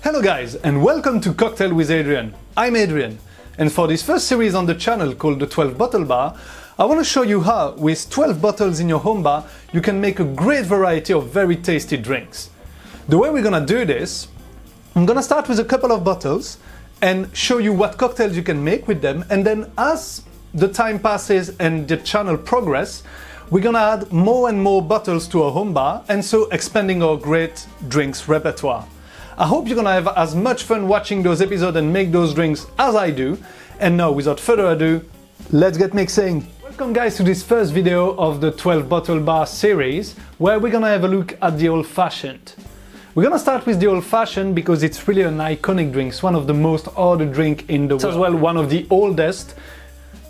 Hello guys, and welcome to Cocktail with Hadrien. I'm Hadrien, and for this first series on the channel called The 12 Bottle Bar, I want to show you how, with 12 bottles in your home bar, you can make a great variety of very tasty drinks. The way we're gonna do this, I'm gonna start with a couple of bottles and show you what cocktails you can make with them, and then as the time passes and the channel progresses, we're gonna add more and more bottles to our home bar, and so expanding our great drinks repertoire. I hope you're gonna have as much fun watching those episodes and make those drinks as I do. And now, without further ado, let's get mixing. Welcome guys to this first video of the 12 Bottle Bar series, where we're gonna have a look at the Old Fashioned. We're gonna start with the Old Fashioned because it's really an iconic drink. It's one of the most ordered drinks in the world. It's as well one of the oldest,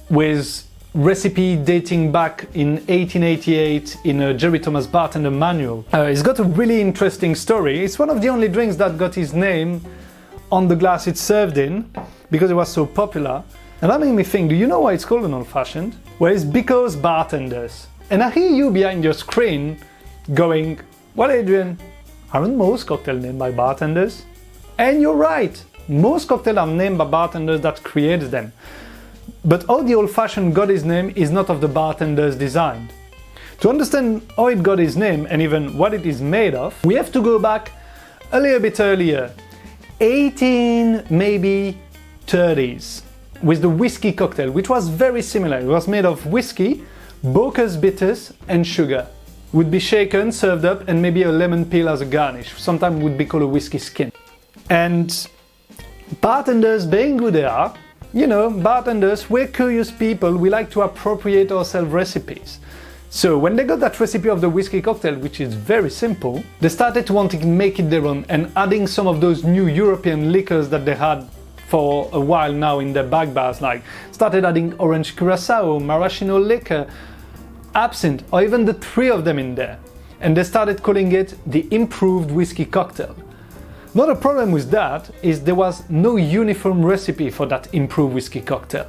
with recipe dating back in 1888 in a Jerry Thomas bartender manual. It's got a really interesting story. It's one of the only drinks that got his name on the glass it's served in because it was so popular. And that made me think, do you know why it's called an Old Fashioned? Well, it's because bartenders. And I hear you behind your screen going, well Hadrien, aren't most cocktails named by bartenders? And you're right, most cocktails are named by bartenders that created them. But how the Old Fashioned got his name is not of the bartender's design. To understand how it got his name and even what it is made of, we have to go back a little bit earlier, 1830s, with the whiskey cocktail, which was very similar. It was made of whiskey, Bocas bitters and sugar. Would be shaken, served up, and maybe a lemon peel as a garnish. Sometimes would be called a whiskey skin. And bartenders, being who they are, you know, bartenders, we're curious people, we like to appropriate ourselves recipes. So when they got that recipe of the whiskey cocktail, which is very simple, they started to want to make it their own and adding some of those new European liquors that they had for a while now in their back bars, like started adding orange curacao, maraschino liquor, absinthe, or even the three of them in there. And they started calling it the improved whiskey cocktail. Not a problem with that is there was no uniform recipe for that improved whiskey cocktail,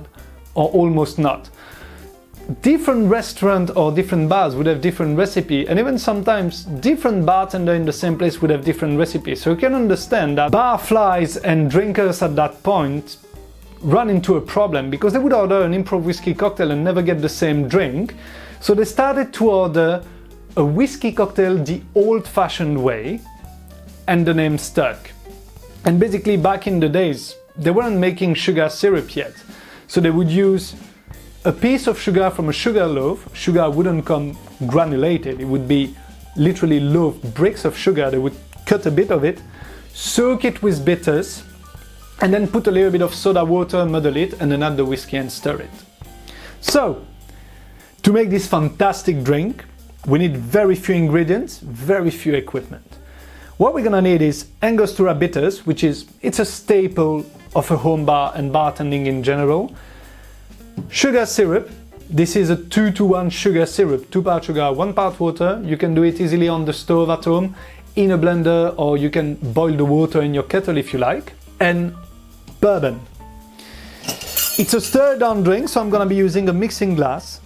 or almost not. Different restaurants or different bars would have different recipe, and even sometimes different bartender in the same place would have different recipes. So you can understand that bar flies and drinkers at that point run into a problem because they would order an improved whiskey cocktail and never get the same drink. So they started to order a whiskey cocktail the old-fashioned way, and the name stuck. And basically back in the days, they weren't making sugar syrup yet. So they would use a piece of sugar from a sugar loaf. Sugar wouldn't come granulated, it would be literally loaf bricks of sugar. They would cut a bit of it, soak it with bitters, and then put a little bit of soda water, muddle it, and then add the whiskey and stir it. So, to make this fantastic drink, we need very few ingredients, very few equipment. What we're gonna need is Angostura bitters, which is, it's a staple of a home bar and bartending in general. Sugar syrup, this is a 2-to-1 sugar syrup, 2 parts sugar, 1 part water. You can do it easily on the stove at home, in a blender, or you can boil the water in your kettle if you like. And bourbon. It's a stir down drink, so I'm gonna be using a mixing glass.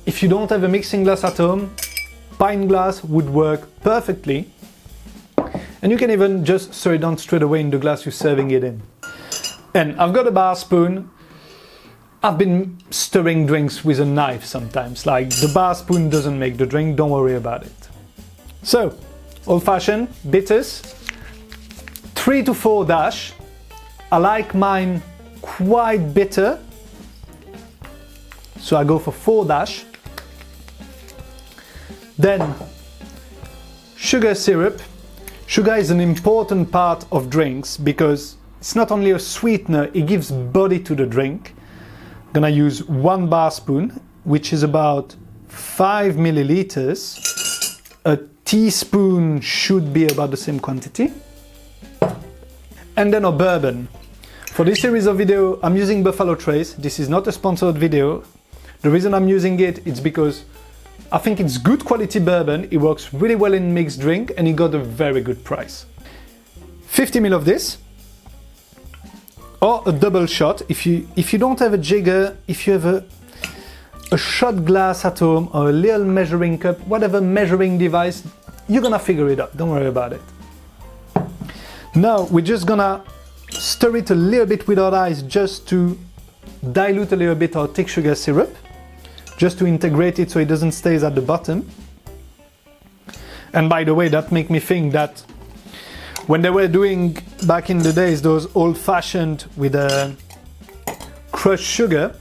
If you don't have a mixing glass at home, pint glass would work perfectly. And you can even just stir it down straight away in the glass you're serving it in. And I've got a bar spoon. I've been stirring drinks with a knife sometimes, like the bar spoon doesn't make the drink, don't worry about it. So, Old Fashioned, bitters, 3 to 4 dash. I like mine quite bitter, so I go for 4 dash. Then, sugar syrup. Sugar is an important part of drinks because it's not only a sweetener, it gives body to the drink. I'm gonna use 1 bar spoon, which is about 5 milliliters. A teaspoon should be about the same quantity. And then a bourbon. For this series of video, I'm using Buffalo Trace. This is not a sponsored video. The reason I'm using it is because I think it's good quality bourbon, it works really well in mixed drink, and it got a very good price. 50 ml of this, or a double shot. If you don't have a jigger, if you have a shot glass at home or a little measuring cup, whatever measuring device, you're gonna figure it out, don't worry about it. Now we're just gonna stir it a little bit with our eyes just to dilute a little bit our thick sugar syrup, just to integrate it so it doesn't stay at the bottom. And by the way, that make me think that when they were doing back in the days those old-fashioned with crushed sugar,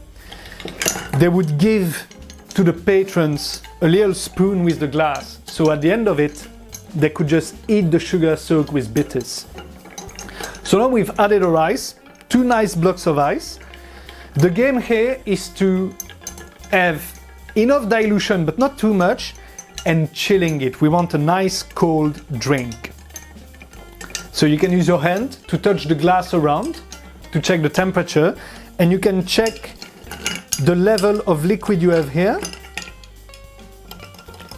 they would give to the patrons a little spoon with the glass, so at the end of it they could just eat the sugar soaked with bitters. So now we've added our ice, 2 nice blocks of ice. The game here is to have enough dilution but not too much, and chilling it. We want a nice cold drink. So you can use your hand to touch the glass around to check the temperature, and you can check the level of liquid you have here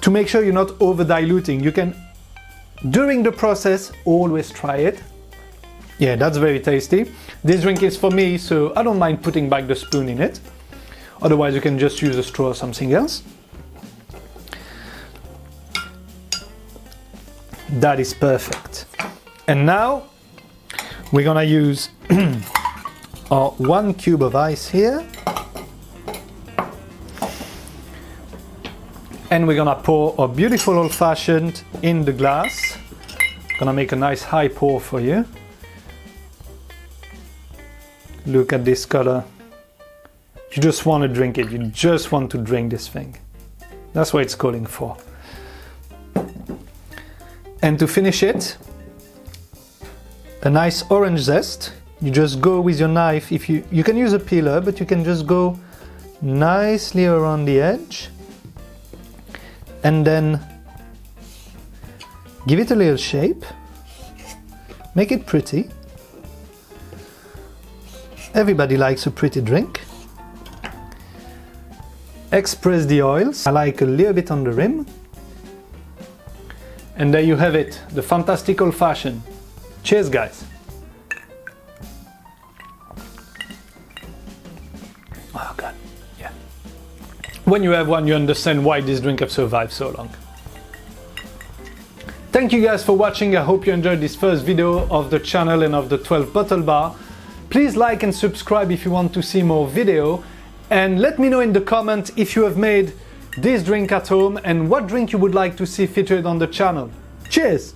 to make sure you're not over diluting. You can, during the process, always try it. Yeah, that's very tasty. This drink is for me, so I don't mind putting back the spoon in it. Otherwise you can just use a straw or something else. That is perfect. And now we're gonna use our 1 cube of ice here. And we're gonna pour our beautiful old-fashioned in the glass. Gonna make a nice high pour for you. Look at this color. You just want to drink it. You just want to drink this thing. That's what it's calling for. And to finish it, a nice orange zest. You just go with your knife. If you can use a peeler, but you can just go nicely around the edge. And then give it a little shape. Make it pretty. Everybody likes a pretty drink. Express the oils. I like a little bit on the rim. And there you have it, the fantastic old-fashioned. Cheers, guys. Oh God, yeah. When you have one, you understand why this drink has survived so long. Thank you guys for watching. I hope you enjoyed this first video of the channel and of the 12 Bottle Bar. Please like and subscribe if you want to see more video, and let me know in the comments if you have made this drink at home and what drink you would like to see featured on the channel. Cheers!